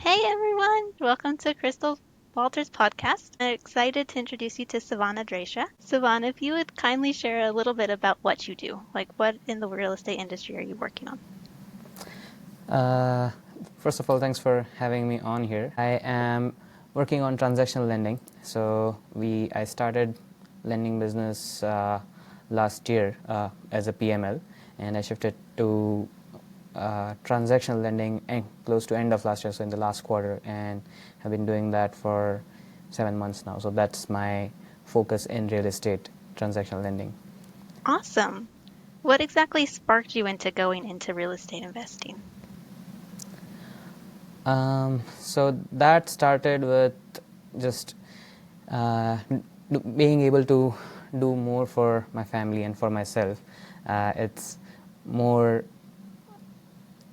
Hey everyone, welcome to Crystal Walters podcast. I'm excited to introduce you to Savan Adeshra. Savan, if you would kindly share a little bit about what you do, like what in the real estate industry are you working on? Uh, First of all, thanks for having me on here. I am working on transactional lending. I started lending business last year as a PML, and I shifted to transactional lending close to end of last year, so in the last quarter, and have been doing that for 7 months now. So that's my focus in real estate transactional lending. Awesome. What exactly sparked you into going into real estate investing? So that started with just uh, being able to do more for my family and for myself. It's more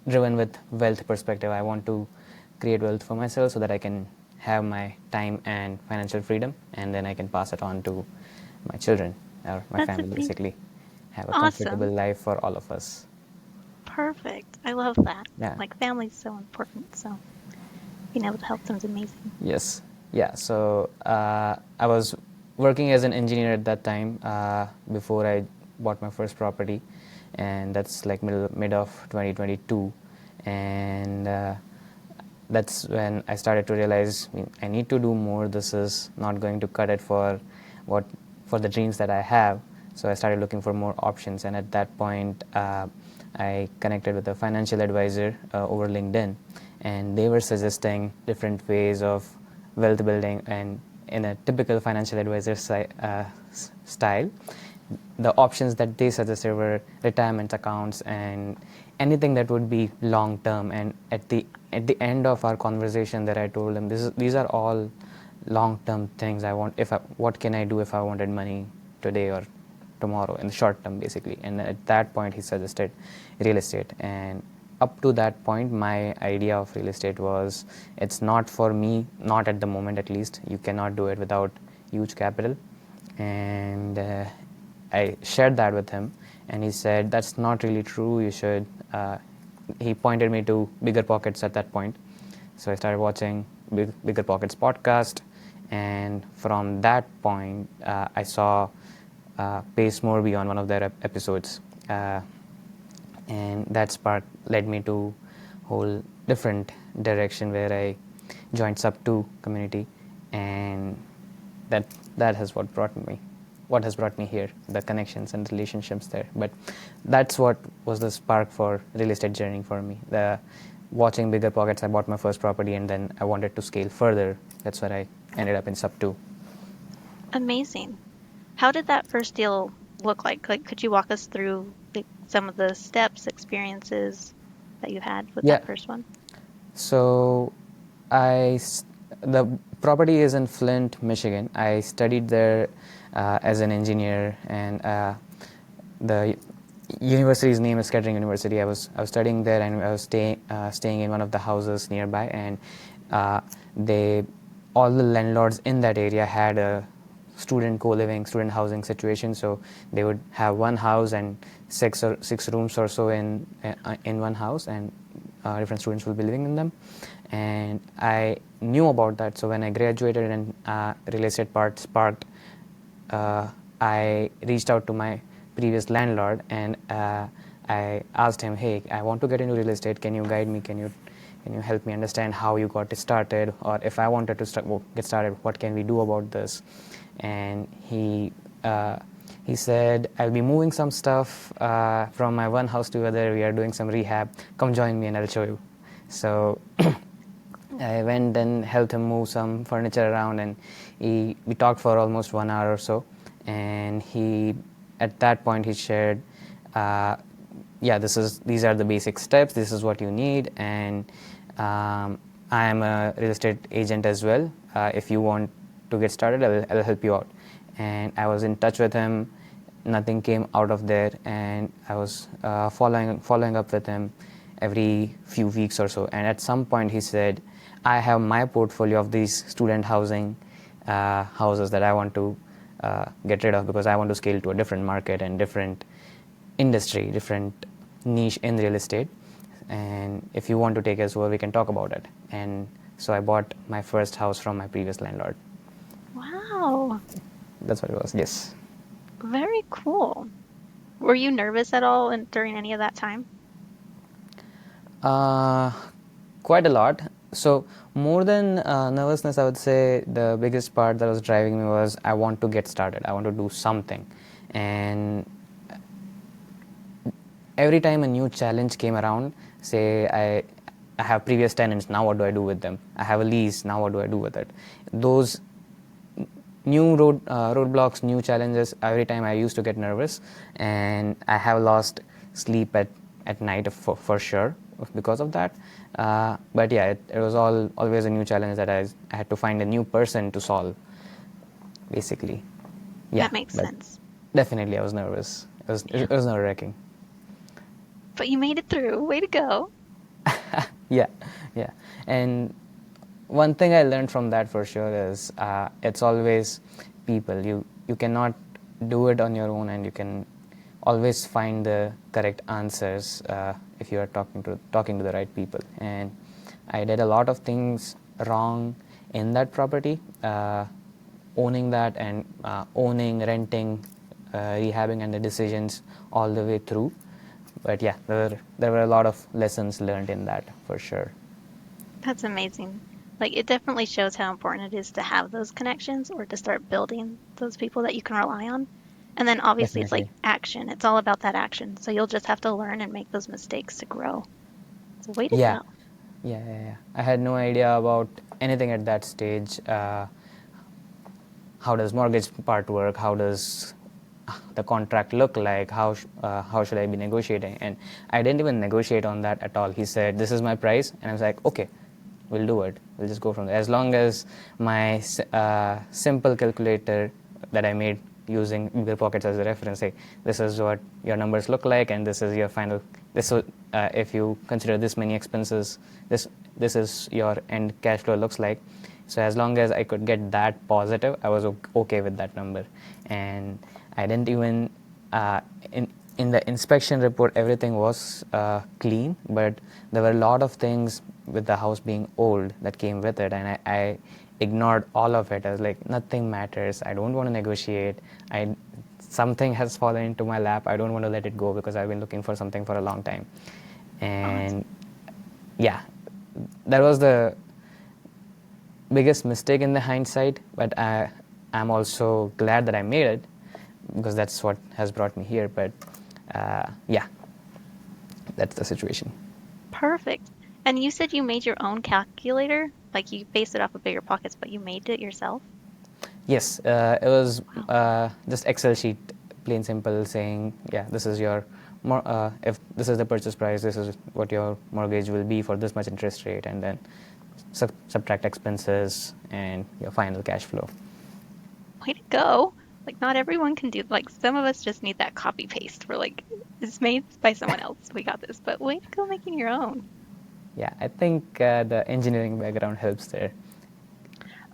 driven with wealth perspective. I want to create wealth for myself so that I can have my time and financial freedom, and then I can pass it on to my children or my That's family, amazing. basically. Have a comfortable Awesome. life for all of us. Perfect. I love that. Yeah. Like family's so important, so being able to help them is amazing. Yes. Yeah. I was working as an engineer at that time before I bought my first property, and that's like mid of 2022, and that's when I started to realize I need to do more. This is not going to cut it what for the dreams that I have. So I started looking for more options, and at that point, I connected with a financial advisor over LinkedIn, and they were suggesting different ways of wealth building. And in a typical financial advisor style, the options that they suggested were retirement accounts and anything that would be long term. And at the end of our conversation, that I told them these are all long term things I want. What can I do if I wanted money today or tomorrow in the short term, basically. And at that point, he suggested real estate. And up to that point, my idea of real estate was it's not for me, not at the moment at least. You cannot do it without huge capital. And I shared that with him, and he said that's not really true. You should. He pointed me to Bigger Pockets at that point, so I started watching Bigger Pockets podcast, and from that point, I saw Pace More Beyond one of their episodes, and that spark led me to whole different direction where I joined Sub 2 community, and that that has what has brought me here, the connections and relationships there. But that's what was the spark for real estate journey for me. The watching Bigger Pockets, I bought my first property, and then I wanted to scale further. That's where I ended up in Sub 2. Amazing. How did that first deal look like? Like, could you walk us through some of the steps, experiences that you had with Yeah. that first one? So the property is in Flint, Michigan. I studied there as an engineer, and the university's name is Kettering University. I was studying there, and I was staying in one of the houses nearby, and they all the landlords in that area had a student co-living, student housing situation. So they would have one house and six rooms or so in one house, and different students will be living in them. And I knew about that. So when I graduated and real estate part sparked, I reached out to my previous landlord, and I asked him, "Hey, I want to get into real estate. Can you guide me? Can you help me understand how you got it started? Or if I wanted to get started, what can we do about this?" And he said, "I'll be moving some stuff from my one house to other. We are doing some rehab. Come join me, and I'll show you." So I went and helped him move some furniture around, and we talked for almost 1 hour or so. And at that point, he shared, "Yeah, these are the basic steps. This is what you need, and I am a real estate agent as well. If you want to get started, I'll help you out." And I was in touch with him. Nothing came out of there, and I was following up with him every few weeks or so. And at some point, he said, "I have my portfolio of these student housing houses that I want to get rid of, because I want to scale to a different market and different industry, different niche in real estate. And if you want to take us over, we can talk about it." And So I bought my first house from my previous landlord. Wow, That's what it was. Yes. very cool. Were you nervous at all during any of that time? Uh, Quite a lot. So more than nervousness, I would say the biggest part that was driving me was I want to get started. I want to do something, and every time a new challenge came around, say I have previous tenants, now what do I do with them? I have a lease, now what do I do with it? Those new roadblocks, new challenges. Every time I used to get nervous, and I have lost sleep at night for sure because of that. But yeah, it was always a new challenge that I had to find a new person to solve, basically. Yeah, That makes but sense. definitely I was nervous. Yeah. It was nerve wracking. But you made it through. Way to go. Yeah, yeah. And one thing I learned from that for sure is it's always people. You cannot do it on your own, and you can always find the correct answers if you are talking to the right people. And I did a lot of things wrong in that property, owning that and owning, renting, rehabbing, and the decisions all the way through. But yeah, there were a lot of lessons learned in that for sure. That's amazing. Like, it definitely shows how important it is to have those connections or to start building those people that you can rely on. And then obviously it's like Definitely. action. It's all about that action. So you'll just have to learn and make those mistakes to grow. So way to Yeah, go. yeah. I had no idea about anything at that stage. How does mortgage part work? How does the contract look like? How should I be negotiating? And I didn't even negotiate on that at all. He said, "This is my price," and I was like, "Okay, we'll do it. We'll just go from there." As long as my simple calculator that I made using Google Pockets as a reference, say, this is what your numbers look like, and this is your final. If you consider this many expenses, this is your end cash flow looks like. So as long as I could get that positive, I was okay with that number. And I didn't even in the inspection report everything was clean, but there were a lot of things with the house being old that came with it, and I ignored all of it. I was like, nothing matters. I don't want to negotiate. I Something has fallen into my lap. I don't want to let it go because I've been looking for something for a long time. Awesome. And yeah, that was the biggest mistake in the hindsight, but I'm also glad that I made it because that's what has brought me here. But yeah, that's the situation. Perfect. And you said you made your own calculator? Like you based it off of Bigger Pockets, but you made it yourself? Yes, it was Wow. just Excel sheet, plain simple, saying, yeah, this is your, if this is the purchase price, this is what your mortgage will be for this much interest rate, and then subtract expenses and your final cash flow. Way to go. Like not everyone can do like some of us just need that copy paste. We're like, it's made by someone else. We got this. But way to go making your own. Yeah, I think the engineering background helps there.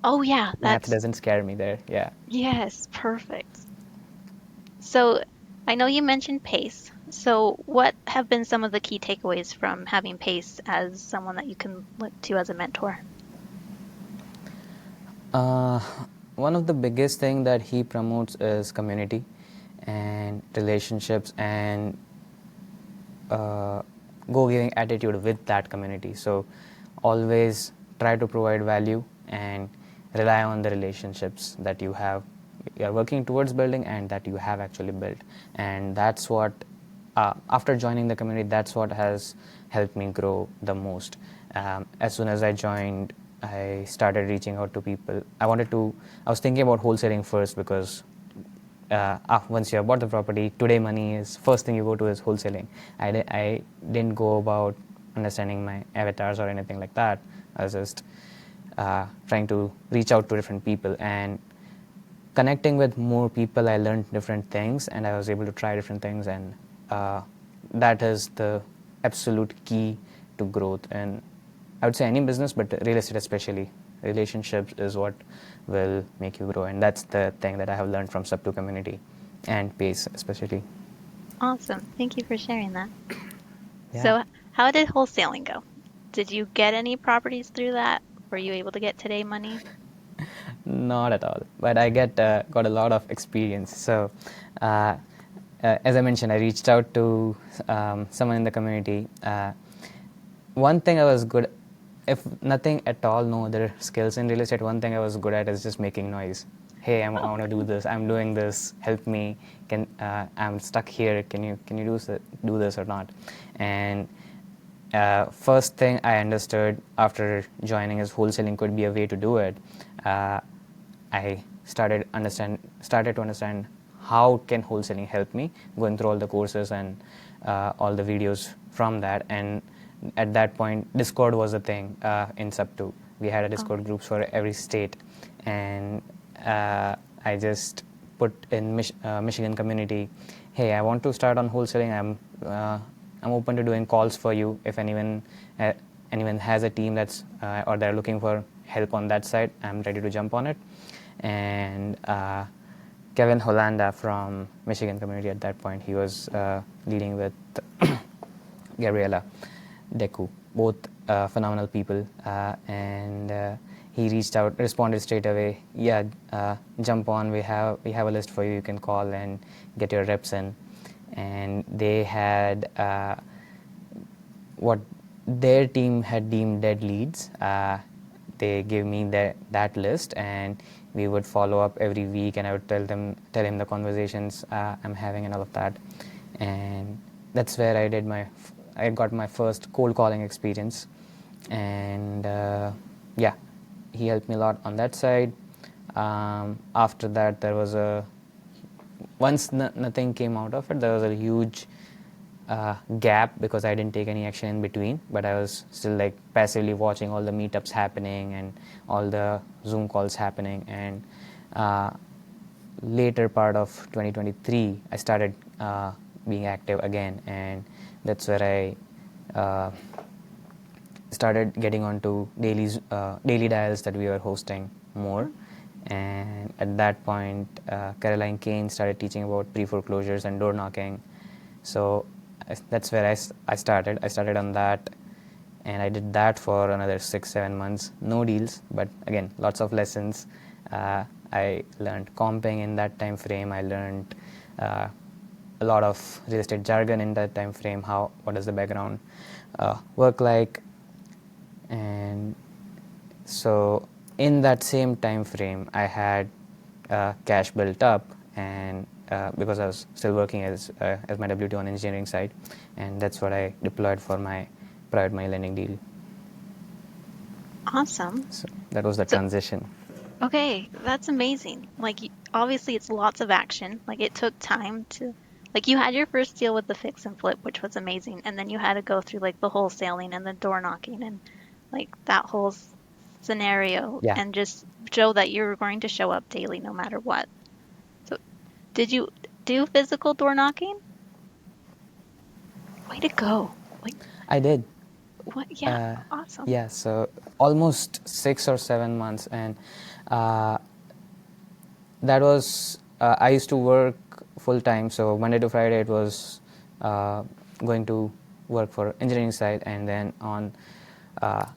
Oh yeah, Math that's doesn't scare me there. Yeah. yes, perfect. So I know you mentioned pace. So what have been some of the key takeaways from having pace as someone that you can look to as a mentor? Uh, One of the biggest thing that he promotes is community and relationships and go giving attitude with that community. So always try to provide value and rely on the relationships that you are working towards building and that you have actually built. And that's what after joining the community, that's what has helped me grow the most. As soon as I joined, I started reaching out to people. I was thinking about wholesaling first because once you have bought the property, today money is first thing you go to is wholesaling. I didn't go about understanding my avatars or anything like that. I was just trying to reach out to different people and connecting with more people. I learned different things and I was able to try different things, and that is the absolute key to growth. And I would say any business, but real estate especially, relationships is what will make you grow, and that's the thing that I have learned from Sub2 community and Pace especially. Awesome. Thank you for sharing that. Yeah. So how did wholesaling go? Did you get any properties through that? Were you able to get today money? Not at all, but I got a lot of experience. So, uh, as I mentioned, I reached out to someone in the community. One thing I was good, if nothing at all, no other skills in real estate. One thing I was good at is just making noise. Hey, I Oh, want to do this. I'm doing this. Help me. I'm stuck here. Can you do this or not? And first thing I understood after joining is wholesaling could be a way to do it. Uh, I started to understand how can wholesaling help me, going through all the courses and all the videos from that. And at that point, Discord was a thing in Sub 2. We had a oh, Discord groups for every state, and I just put in Michigan community, hey, I want to start on wholesaling. I'm open to doing calls for you if anyone has a team that's or they're looking for help on that side. I'm ready to jump on it. And Kevin Hollanda from Michigan community at that point, he was leading with Gabriella Deku, both phenomenal people, and he reached out, responded straight away. Yeah, jump on. We have a list for you. You can call and get your reps in. And they had what their team had deemed dead leads. They gave me that list, and we would follow up every week, and I would tell him the conversations I'm having and all of that. And that's where I got my first cold calling experience. And yeah, he helped me a lot on that side. After that, there was a once nothing came out of it, there was a huge gap because I didn't take any action in between, but I was still like passively watching all the meetups happening and all the Zoom calls happening. And uh, later part of 2023, I started being active again, and that's where I started getting onto daily dials that we were hosting more. oh, And at that point, Caroline Kane started teaching about pre-foreclosures and door knocking. So that's where I started. I started on that, and I did that for another 6-7 months. No deals, but again, lots of lessons. I learned comping in that time frame. I learned uh, a lot of real estate jargon in that time frame. What does the background work like? And so in that same time frame, I had cash built up, and because I was still working as my W2 on engineering side, and that's what I deployed for my private money lending deal. awesome. So that was the So, transition. okay, that's amazing. Like, obviously, it's lots of action. Like, it took time to, like, you had your first deal with the fix and flip, which was amazing, and then you had to go through like the wholesaling and the door knocking and like that whole scenario, Yeah, and just show that you're going to show up daily no matter what. So, did you do physical door knocking? Way to go! Like, I did. what? Yeah, Uh, awesome. yeah, so almost 6 or 7 months, and uh, that was I used to work full time, so Monday to Friday it was uh, going to work for engineering side, and then on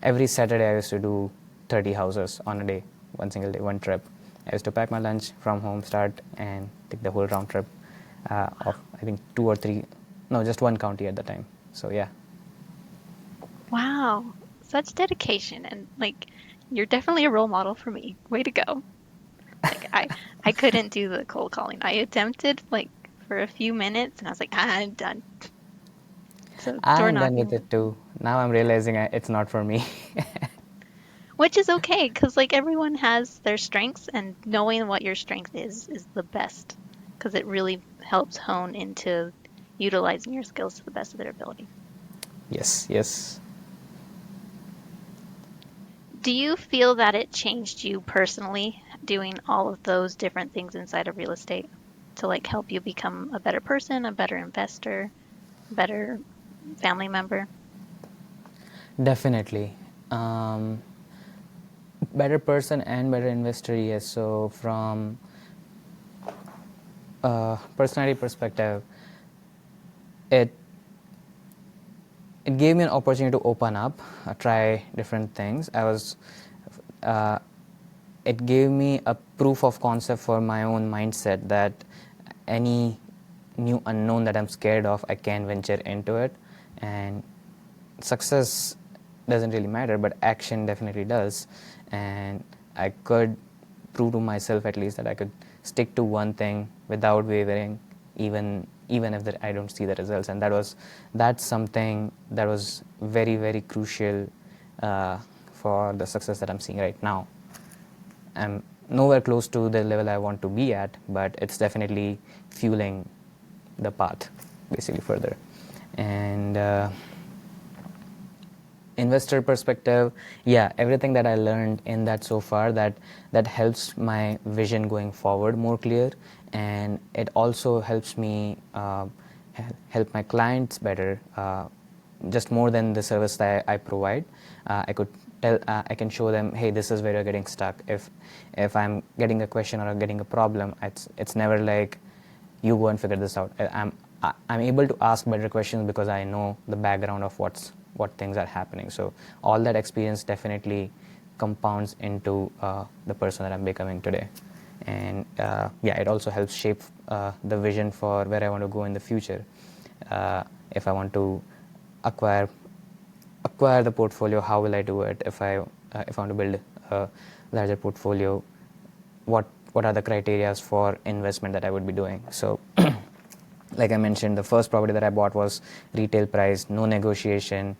every Saturday I used to do 30 houses on a day, one single day, one trip. I used to pack my lunch from home, start and take the whole round trip of I think two or three, no, just one county at the time. So yeah. Wow, such dedication, and like, you're definitely a role model for me. Way to go. Like, I couldn't do the cold calling. I attempted like for a few minutes and I was like, I'm done. So door I'm done with knocking, it too. Now I'm realizing it's not for me. which is okay because like everyone has their strengths, and knowing what your strength is the best because it really helps hone into utilizing your skills to the best of their ability. Yes, yes. Do you feel that it changed you personally doing all of those different things inside of real estate to like help you become a better person, a better investor, better family member? Definitely. Better person and better investor, yes. So from personality perspective, it it gave me an opportunity to open up, try different things. I was uh, it gave me a proof of concept for my own mindset that any new unknown that I'm scared of, I can venture into it. And success doesn't really matter, but action definitely does. And I could prove to myself at least that I could stick to one thing without wavering, even if I don't see the results. And that's something that was very very crucial for the success that I'm seeing right now. I'm nowhere close to the level I want to be at, but it's definitely fueling the path basically further. And investor perspective, yeah, everything that I learned in that so far, that helps my vision going forward more clear, and it also helps me help my clients better, just more than the service that I provide. I can show them, hey, this is where you're getting stuck. If I'm getting a question or getting a problem, it's never like you go and figure this out. I'm able to ask better questions because I know the background of what things are happening. So all that experience definitely compounds into the person that I'm becoming today. And yeah, it also helps shape the vision for where I want to go in the future. If I want to acquire the portfolio, how will I do it? If I want to build a larger portfolio, what are the criteria for investment that I would be doing? So like I mentioned, the first property that I bought was retail price, no negotiation.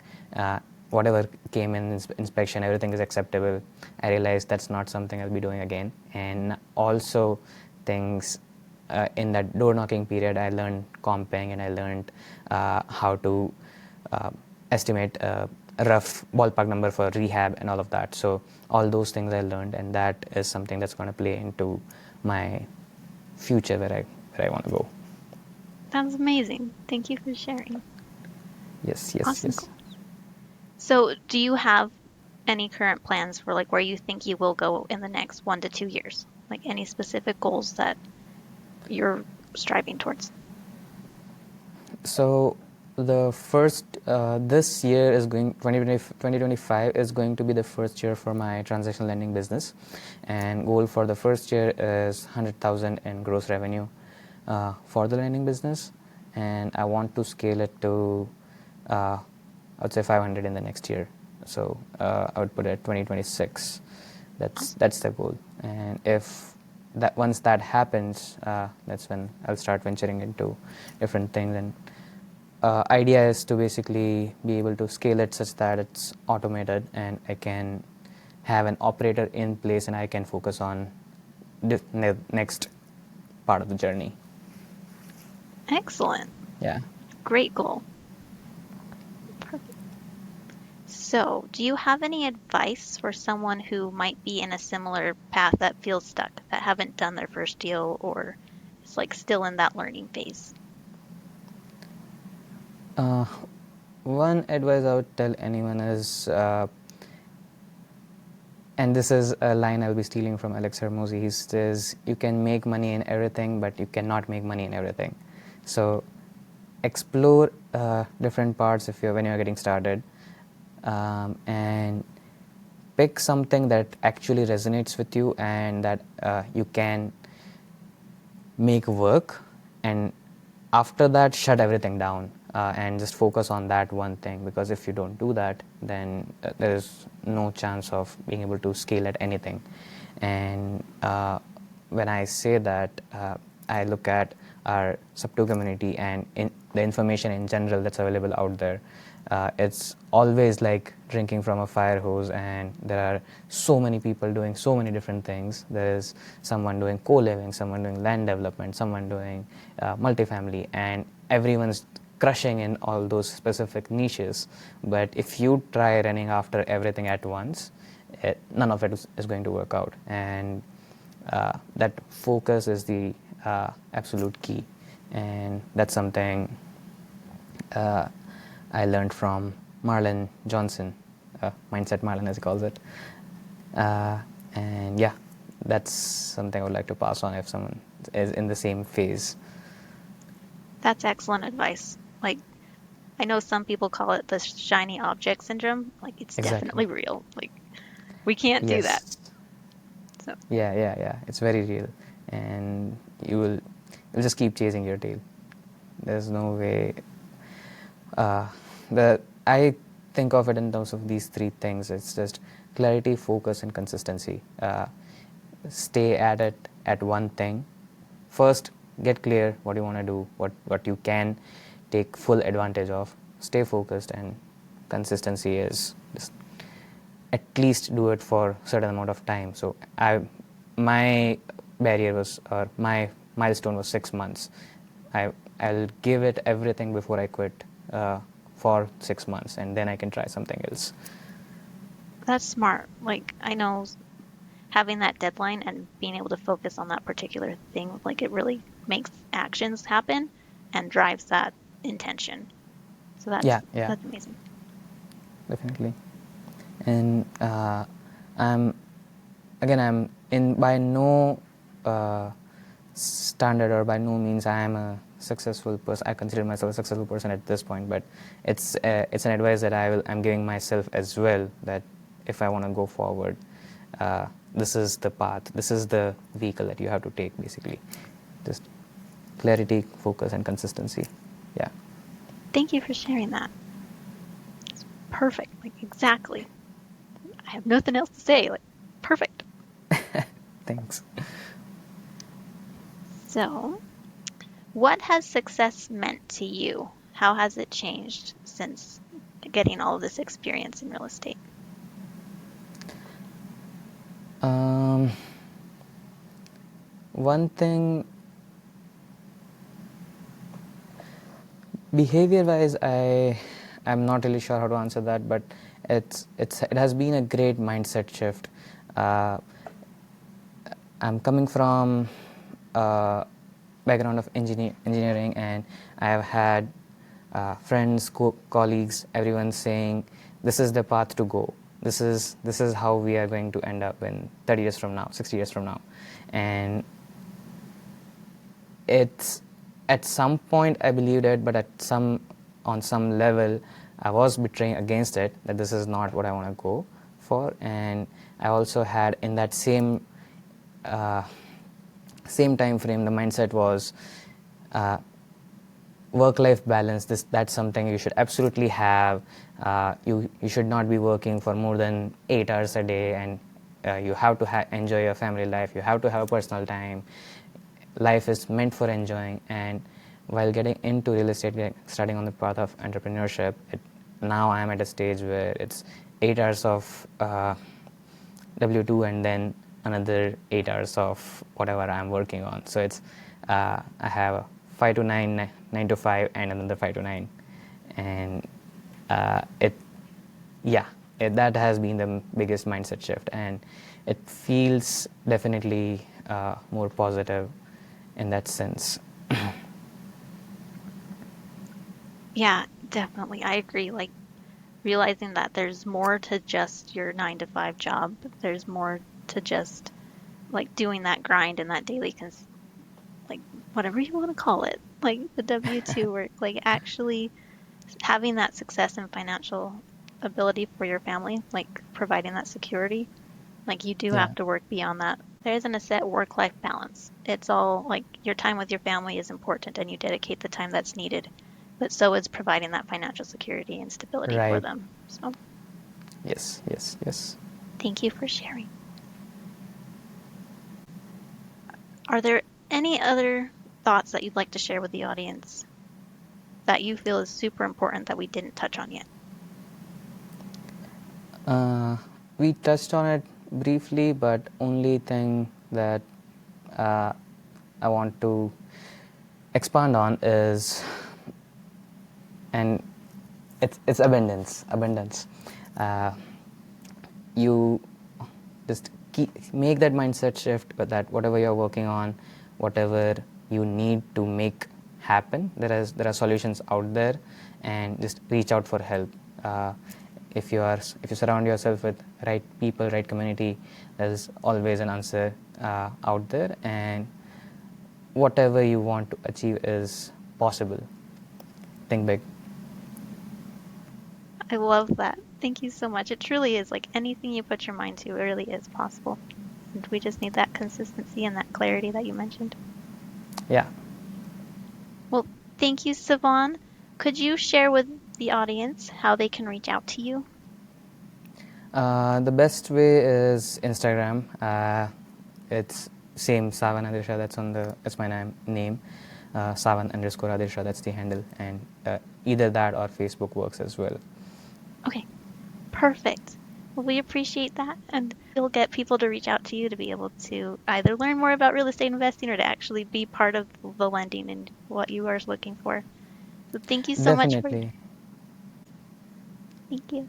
Whatever came in inspection, everything is acceptable. I realized that's not something I'll be doing again. And also, things in that door knocking period, I learned comping, and I learned how to uh, estimate a rough ballpark number for rehab and all of that. So all those things I learned, and that is something that's going to play into my future where I want to go. Sounds amazing. Thank you for sharing. Yes, yes, Awesome. yes. Cool. So, do you have any current plans for like where you think you will go in the next 1 to 2 years? Like any specific goals that you're striving towards? So the first this year is going 2025 is going to be the first year for my transactional lending business, and goal for the first year is 100,000 in gross revenue for the lending business, and I want to scale it to uh, I would say 500 in the next year. So I would put it at 2026. Awesome. That's the goal. And if that once that happens, that's when I'll start venturing into different things. And idea is to basically be able to scale it such that it's automated and I can have an operator in place and I can focus on the next part of the journey. Excellent. Yeah. Great goal. Perfect. So, do you have any advice for someone who might be in a similar path that feels stuck, that haven't done their first deal or is like still in that learning phase? Uh, One advice I would tell anyone is, and this is a line I'll be stealing from Alex Hermosi. He says, "You can make money in everything, but you cannot make money in everything." So, explore different parts if you're when you're getting started, and pick something that actually resonates with you and that you can make work, and after that shut everything down and just focus on that one thing, because if you don't do that, then there is no chance of being able to scale at anything. And when I say that, I look at our sub2 community and in the information in general that's available out there. It's always like drinking from a fire hose, and there are so many people doing so many different things. There's someone doing co-living, someone doing land development, someone doing multifamily, and everyone's crushing in all those specific niches. But if you try running after everything at once, none of it is going to work out. And that focus is the absolute key, and that's something uh, I learned from Marlon Johnson, Mindset Marlon as he calls it. Uh, and yeah, that's something I would like to pass on if someone is in the same phase. That's excellent advice. Like, I know some people call it the shiny object syndrome. Like, it's Exactly. definitely real. Like, We can't do that. Yes. So Yeah. It's very real, and you'll just keep chasing your tail. There's no way. Uh, the I think of it in terms of these three things. It's just clarity, focus, and consistency. Stay at it at one thing. First, get clear what you want to do, what you can take full advantage of. Stay focused, and consistency is just at least do it for a certain amount of time. So my barrier was, or my milestone was 6 months. I'll give it everything before I quit for 6 months, and then I can try something else. that's smart. Like I know having that deadline and being able to focus on that particular thing, like it really makes actions happen and drives that intention. So Yeah, yeah, that's amazing. definitely. And I'm I'm in by no uh, standard, or by no means I am a successful person. I consider myself a successful person at this point, but it's an advice that I'm giving myself as well, that if I want to go forward, this is the path, this is the vehicle that you have to take, basically. Just clarity, focus, and consistency. Yeah. Thank you for sharing that. Perfect. Like exactly. I have nothing else to say. Like perfect. Thanks. So, what has success meant to you? How has it changed since getting all of this experience in real estate? Um, One thing, behavior wise, I'm not really sure how to answer that, but it has been a great mindset shift. uh, I'm coming from a background of engineering, and I have had friends, colleagues, everyone saying this is the path to go. This is how we are going to end up in 30 years from now, 60 years from now. And it's, at some point I believed it, but on some level I was betraying against it, that this is not what I want to go for. And I also had, in that uh, same time frame, the mindset was, uh, work-life balance. That's something you should absolutely have. You should not be working for more than 8 hours a day, and you have to enjoy your family life. You have to have personal time. Life is meant for enjoying. And while getting into real estate, starting on the path of entrepreneurship, now I am at a stage where it's 8 hours of W2, and then another 8 hours of whatever I'm working on. So I have a 5 to 9, 9 to 5, and another 5 to 9, and it yeah, that has been the biggest mindset shift, and it feels definitely more positive in that sense. Yeah, definitely. I agree. Like realizing that there's more to just your 9 to 5 job. There's more to just like doing that grind and that daily like whatever you want to call it, like the W2 work, like actually having that success and financial ability for your family, like providing that security. Like you do Yeah, have to work beyond that. There isn't a set work-life balance. It's all like your time with your family is important and you dedicate the time that's needed, but so is providing that financial security and stability for right. them. So Yes. thank you for sharing. Are there any other thoughts that you'd like to share with the audience that you feel is super important that we didn't touch on yet? uh, we touched on it briefly, but only thing that uh, I want to expand on is, and it's abundance. uh, you just make that mindset shift, but that whatever you're working on, whatever you need to make happen, there are solutions out there, and just reach out for help. uh, if you surround yourself with right people, right community, there's always an answer out there, and whatever you want to achieve is possible. Think big. I love that. Thank you so much. It truly is like anything you put your mind to, it really is possible. And we just need that consistency and that clarity that you mentioned. Yeah. Well, thank you, Savan. Could you share with the audience how they can reach out to you? The best way is Instagram. It's same Savan Adeshra. That's my name. Savan underscore Adeshra. That's the handle, and either that or Facebook works as well. Okay, perfect. Well, we appreciate that. And you'll get people to reach out to you to be able to either learn more about real estate investing or to actually be part of the lending and what you are looking for. So thank you so much for, Definitely. thank you.